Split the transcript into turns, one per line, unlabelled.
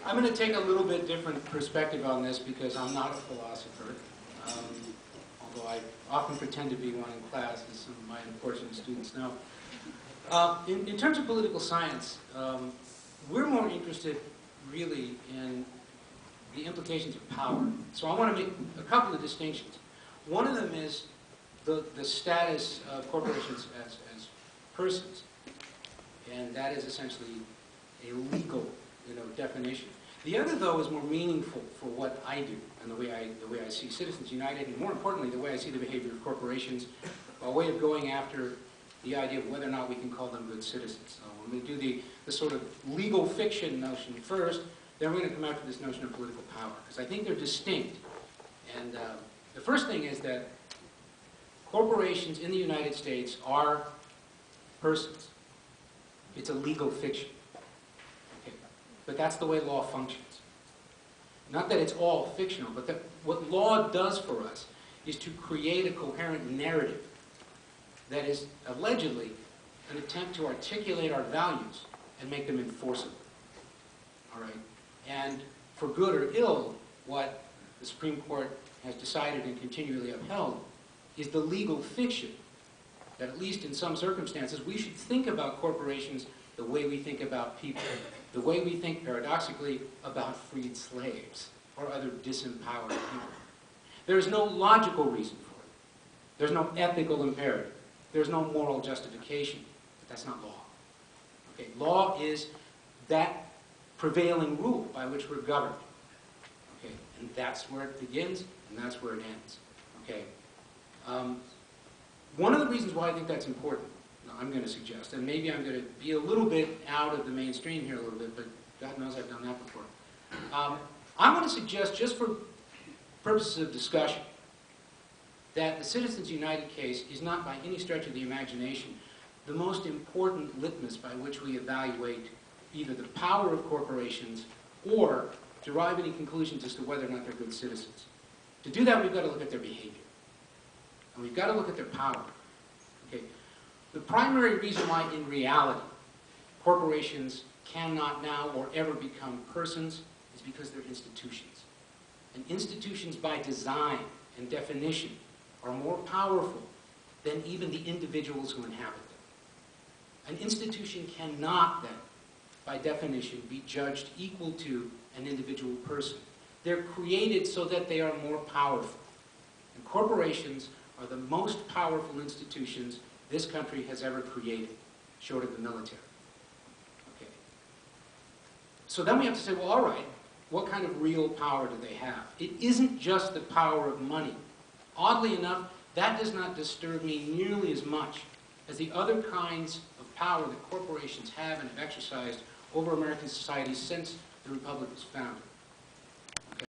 I'm going to take a little bit different perspective on this because I'm not a philosopher, although I often pretend to be one in class, as some of my unfortunate students know. In terms of political science, we're more interested really in the implications of power. So I want to make a couple of distinctions. One of them is the status of corporations as persons, and that is essentially a legal definition. The other, though, is more meaningful for what I do and the way I see Citizens United, and more importantly, the way I see the behavior of corporations, a way of going after the idea of whether or not we can call them good citizens. So when we do the sort of legal fiction notion first, then we're going to come out to this notion of political power, because I think they're distinct. And the first thing is that corporations in the United States are persons. It's a legal fiction. Okay. But that's the way law functions. Not that it's all fictional, but that what law does for us is to create a coherent narrative that is allegedly an attempt to articulate our values and make them enforceable. All right? And for good or ill, what the Supreme Court has decided and continually upheld is the legal fiction that, at least in some circumstances, we should think about corporations the way we think about people, the way we think, paradoxically, about freed slaves or other disempowered people. There is no logical reason for it. There's no ethical imperative. There's no moral justification. But that's not law. Okay, law is that prevailing rule by which we're governed. Okay, and that's where it begins, and that's where it ends. Okay. One of the reasons why I think that's important, I'm going to suggest, and maybe I'm going to be a little bit out of the mainstream here a little bit, but God knows I've done that before. I want to suggest, just for purposes of discussion, that the Citizens United case is not by any stretch of the imagination the most important litmus by which we evaluate either the power of corporations or derive any conclusions as to whether or not they're good citizens. To do that, we've got to look at their behavior. And we've got to look at their power. Okay. The primary reason why, in reality, corporations cannot now or ever become persons is because they're institutions. And institutions, by design and definition, are more powerful than even the individuals who inhabit them. An institution cannot, then, by definition, be judged equal to an individual person. They're created so that they are more powerful. And corporations are the most powerful institutions this country has ever created, short of the military. Okay. So then we have to say, well, all right, what kind of real power do they have? It isn't just the power of money. Oddly enough, that does not disturb me nearly as much as the other kinds of power that corporations have and have exercised over American society since the Republic was founded.